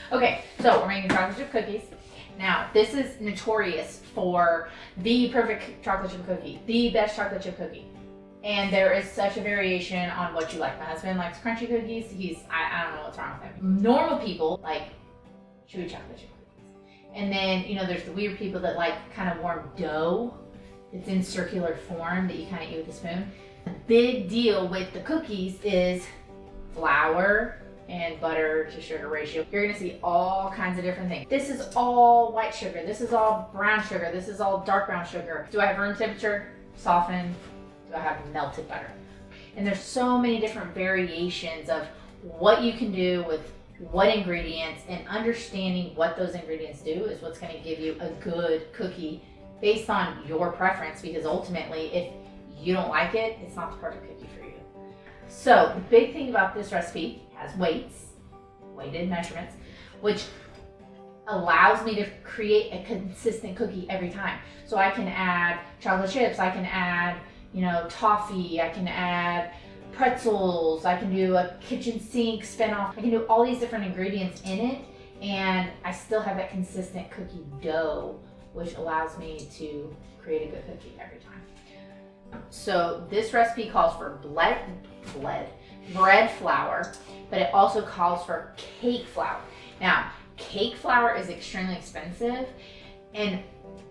Okay, so we're making chocolate chip cookies. Now, this is notorious for the perfect chocolate chip cookie, the best chocolate chip cookie. And there is such a variation on what you like. My husband likes crunchy cookies. I don't know what's wrong with him. Normal people like chewy chocolate chip cookies. And then, there's the weird people that like kind of warm dough. It's in circular form that you kind of eat with a spoon. The big deal with the cookies is flour and butter to sugar ratio. You're gonna see all kinds of different things. This is all white sugar. This is all brown sugar. This is all dark brown sugar. Do I have room temperature? Softened? Do I have melted butter? And there's so many different variations of what you can do with what ingredients, and understanding what those ingredients do is what's gonna give you a good cookie based on your preference, because ultimately, if you don't like it, it's not the perfect cookie for you. So the big thing about this recipe has weighted measurements, which allows me to create a consistent cookie every time. So I can add chocolate chips, I can add, toffee, I can add pretzels, I can do a kitchen sink spin-off, I can do all these different ingredients in it, and I still have that consistent cookie dough, which allows me to create a good cookie every time. So this recipe calls for bread flour, but it also calls for cake flour. Now, cake flour is extremely expensive, and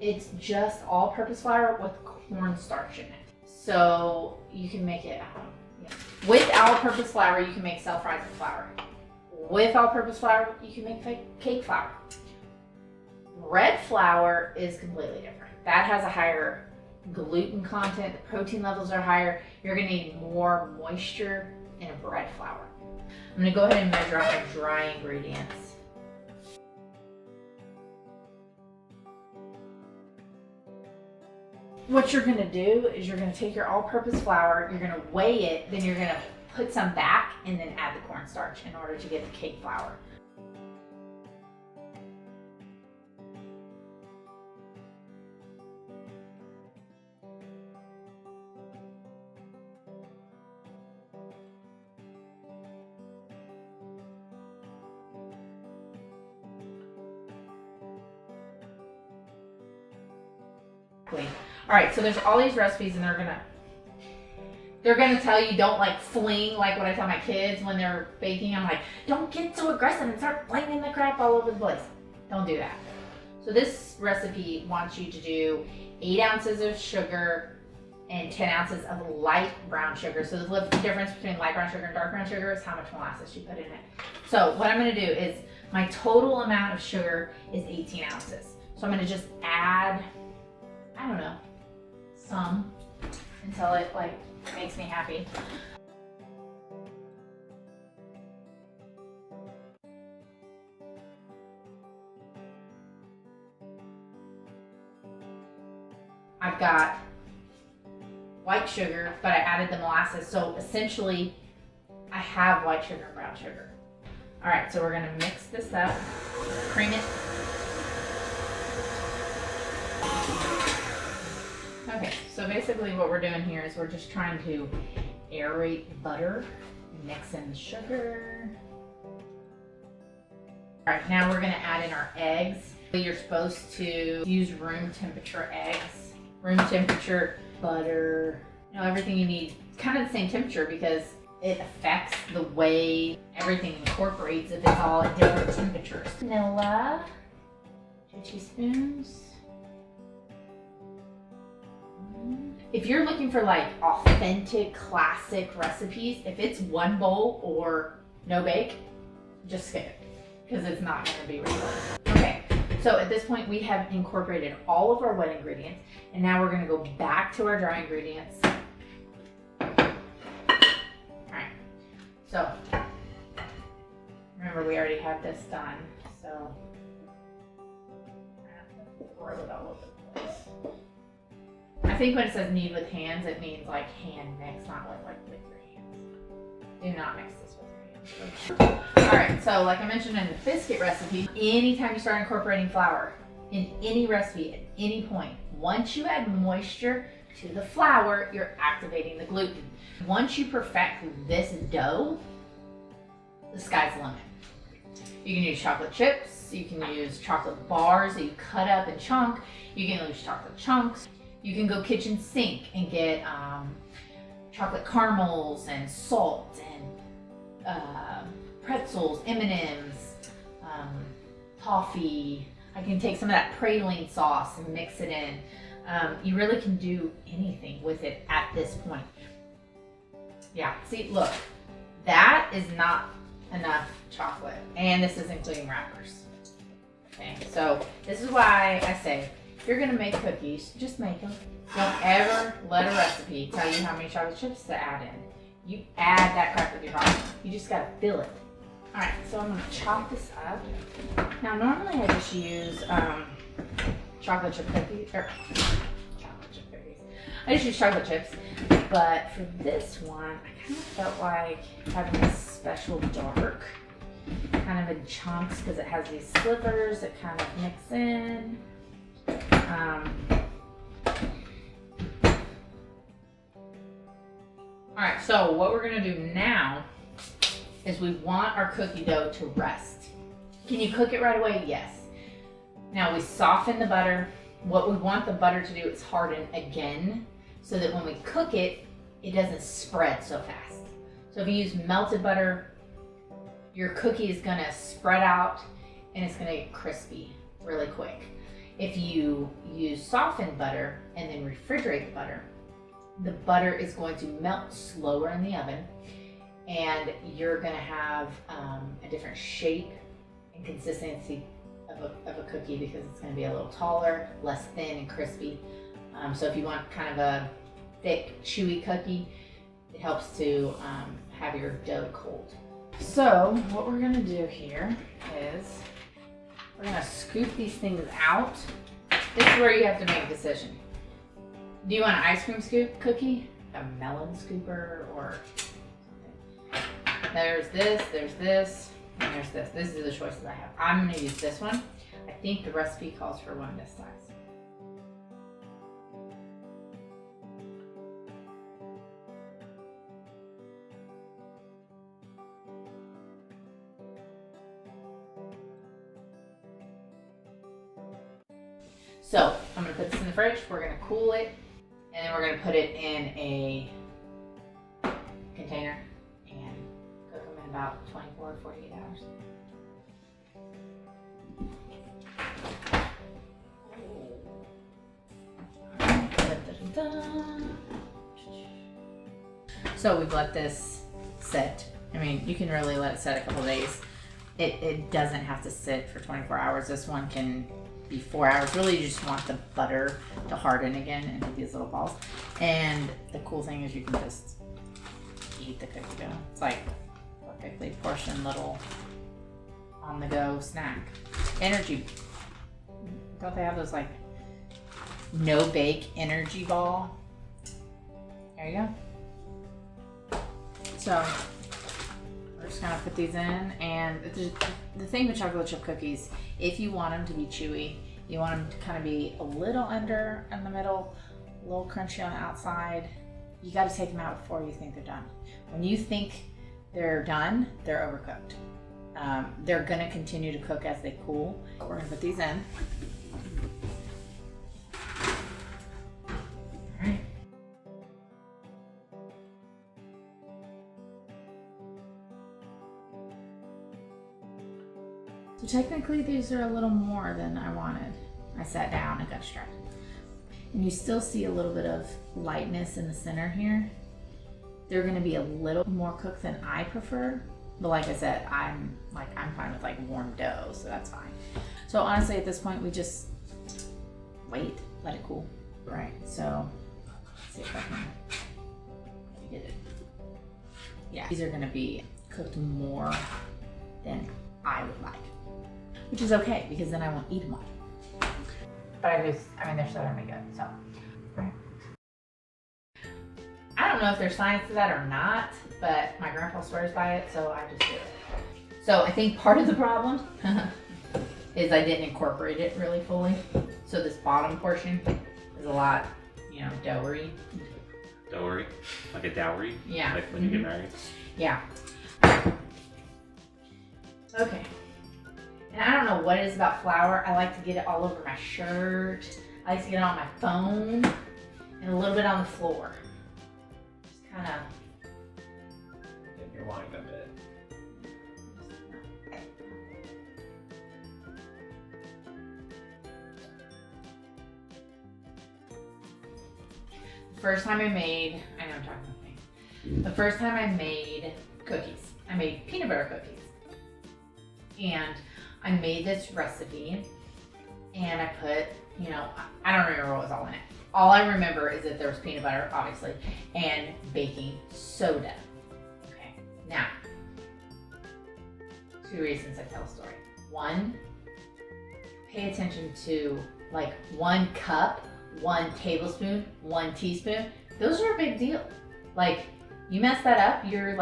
it's just all-purpose flour with cornstarch in it. So you can make it at home. Yeah. With all-purpose flour, you can make self-rising flour. With all-purpose flour, you can make cake flour. Bread flour is completely different. That has a higher gluten content, the protein levels are higher. You're gonna need more moisture in a bread flour. I'm gonna go ahead and measure out my dry ingredients. What you're gonna do is you're gonna take your all-purpose flour, you're gonna weigh it, then you're gonna put some back and then add the cornstarch in order to get the cake flour. All right, so there's all these recipes, and they're gonna tell you don't like fling, like what I tell my kids when they're baking. I'm like, don't get so aggressive and start flinging the crap all over the place. Don't do that. So this recipe wants you to do 8 ounces of sugar and 10 ounces of light brown sugar. So the difference between light brown sugar and dark brown sugar is how much molasses you put in it. So what I'm gonna do is my total amount of sugar is 18 ounces. So I'm gonna just add, I don't know, some until it makes me happy. I've got white sugar, but I added the molasses. So essentially I have white sugar and brown sugar. All right, so we're gonna mix this up, cream it. Okay, so basically what we're doing here is we're just trying to aerate the butter, mix in the sugar. All right, now we're gonna add in our eggs. You're supposed to use room temperature eggs, room temperature butter, everything you need, kind of the same temperature, because it affects the way everything incorporates if it's all at different temperatures. Vanilla, 2 teaspoons. If you're looking for authentic, classic recipes, if it's 1 bowl or no bake, just skip it, because it's not going to be really good. Okay, so at this point we have incorporated all of our wet ingredients, and now we're going to go back to our dry ingredients. Alright, so remember we already have this done, so I have to throw it all over the place. I think when it says knead with hands, it means hand mix, not with your hands. Do not mix this with your hands. All right, so like I mentioned in the biscuit recipe, anytime you start incorporating flour in any recipe at any point, once you add moisture to the flour, you're activating the gluten. Once you perfect this dough, the sky's the limit. You can use chocolate chips. You can use chocolate bars that you cut up and chunk. You can use chocolate chunks. You can go kitchen sink and get chocolate caramels and salt and pretzels, M&Ms, toffee. I can take some of that praline sauce and mix it in. You really can do anything with it at this point. Yeah, see, look, that is not enough chocolate, and this is including wrappers. Okay, so this is why I say, if you're gonna make cookies, just make them. Don't ever let a recipe tell you how many chocolate chips to add in. You add that crap with your heart. You just gotta fill it. All right, so I'm gonna chop this up. Now, normally I just use chocolate chip cookies, or chocolate chip cookies. I just use chocolate chips, but for this one, I kind of felt like having this special dark, kind of in chunks, because it has these slivers that kind of mix in. All right, so what we're gonna do now is we want our cookie dough to rest. Can you cook it right away? Yes. Now we soften the butter. What we want the butter to do is harden again, so that when we cook it, it doesn't spread so fast. So if you use melted butter, your cookie is gonna spread out and it's gonna get crispy really quick. If you use softened butter and then refrigerate the butter is going to melt slower in the oven, and you're gonna have a different shape and consistency of a cookie, because it's gonna be a little taller, less thin and crispy. So if you want kind of a thick, chewy cookie, it helps to have your dough cold. So what we're gonna do here is we're gonna scoop these things out. This is where you have to make a decision. Do you want an ice cream scoop cookie, a melon scooper, or something? There's this, and there's this. This is the choices I have. I'm gonna use this one. I think the recipe calls for one this size. So I'm gonna put this in the fridge, we're gonna cool it, and then we're gonna put it in a container and cook them in about 24 or 48 hours. So we've let this sit. I mean, you can really let it sit a couple days. It doesn't have to sit for 24 hours. This one can be 4 hours. Really, you just want the butter to harden again into these little balls. And the cool thing is you can just eat the cookie dough. It's like a perfectly portioned little on-the-go snack. Energy. Don't they have those like no-bake energy ball? There you go. So we're just gonna put these in, and the thing with chocolate chip cookies, if you want them to be chewy, you want them to kind of be a little under in the middle, a little crunchy on the outside, you got to take them out before you think they're done. When you think they're done, they're overcooked. They're gonna continue to cook as they cool. We're gonna put these in. All right. So technically these are a little more than I wanted. I sat down and got distracted. And you still see a little bit of lightness in the center here. They're gonna be a little more cooked than I prefer. But like I said, I'm fine with like warm dough, so that's fine. So honestly, at this point, we just wait, let it cool. Right, so let's see if I can get it. Yeah, these are gonna be cooked more than I would like, which is okay, because then I won't eat them all. But I mean, they're still gonna be good, so. Right. I don't know if there's science to that or not, but my grandpa swears by it, so I just do it. So I think part of the problem is I didn't incorporate it really fully. So this bottom portion is a lot, doughy. Dowry? Like a dowry? Yeah. Like when you get married? Yeah. Okay. And I don't know what it is about flour. I like to get it all over my shirt. I like to get it on my phone and a little bit on the floor. Just kind of. You're wanting a bit. The first time I made, I know I'm talking about things. The first time I made cookies, I made peanut butter cookies. And I made this recipe and I put, you know, I don't remember what was all in it. All I remember is that there was peanut butter, obviously, and baking soda. Okay, now, 2 reasons I tell a story. 1, pay attention to like 1 cup, 1 tablespoon, 1 teaspoon. Those are a big deal. Like, you mess that up, your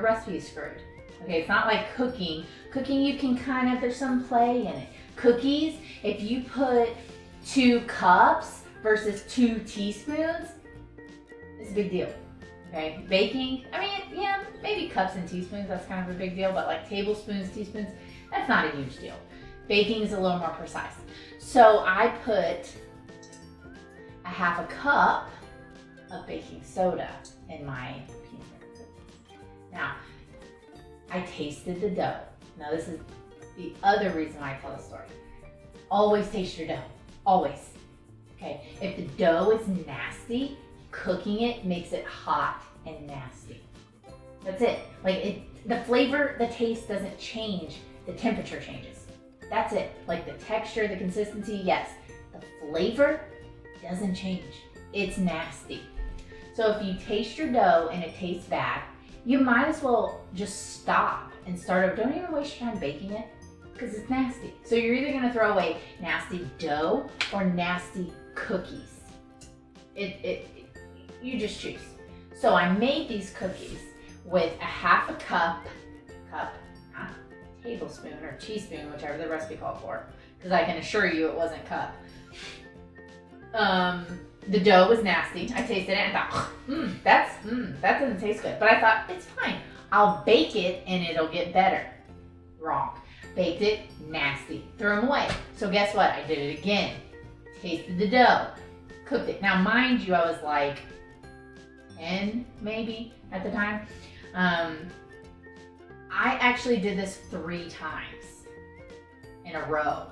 recipe is screwed. Okay, it's not like cooking. Cooking, you can kind of, there's some play in it. Cookies, if you put 2 cups versus 2 teaspoons, it's a big deal. Okay, baking, I mean, yeah, maybe cups and teaspoons, that's kind of a big deal, but like tablespoons, teaspoons, that's not a huge deal. Baking is a little more precise. So I put a 1/2 cup of baking soda in my peanut butter cookies. Now, I tasted the dough. Now this is the other reason why I tell the story. Always taste your dough, always. Okay, if the dough is nasty, cooking it makes it hot and nasty. That's it. Like the flavor, the taste doesn't change, the temperature changes. That's it. Like the texture, the consistency, yes. The flavor doesn't change. It's nasty. So if you taste your dough and it tastes bad, you might as well just stop and start over. Don't even waste your time baking it because it's nasty. So you're either gonna throw away nasty dough or nasty cookies. You just choose. So I made these cookies with a 1/2 cup, not tablespoon or teaspoon, whichever the recipe called for, because I can assure you it wasn't cup. The dough was nasty. I tasted it and thought, that doesn't taste good. But I thought, it's fine. I'll bake it and it'll get better. Wrong. Baked it, nasty. Threw them away. So guess what? I did it again. Tasted the dough. Cooked it. Now, mind you, I was like 10 maybe at the time. I actually did this 3 times in a row.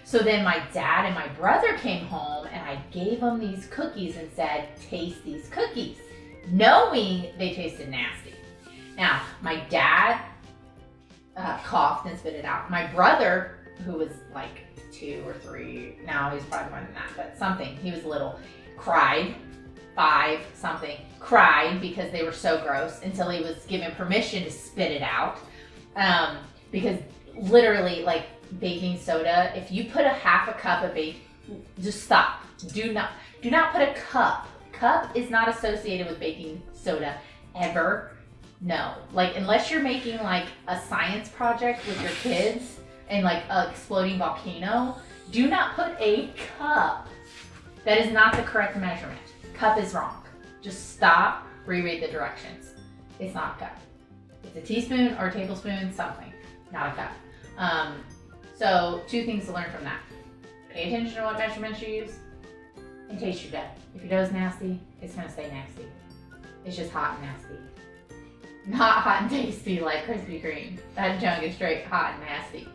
So then my dad and my brother came home and I gave them these cookies and said, taste these cookies, knowing they tasted nasty. Now, my dad coughed and spit it out. My brother, who was like 2 or 3, now he's probably more than that, but something, he was little, cried, 5 something, cried because they were so gross until he was given permission to spit it out. Because literally, like, baking soda, if you put a 1/2 cup of just stop. Do not put a cup. Cup is not associated with baking soda ever. No, like unless you're making like a science project with your kids and like an exploding volcano, do not put a cup. That is not the correct measurement. Cup is wrong. Just stop, reread the directions. It's not a cup. It's a teaspoon or a tablespoon, something, not a cup. So 2 things to learn from that. Pay attention to what measurements you use and taste your dough. If your dough's nasty, it's gonna stay nasty. It's just hot and nasty. Not hot and tasty like Krispy Kreme. That junk is straight hot and nasty.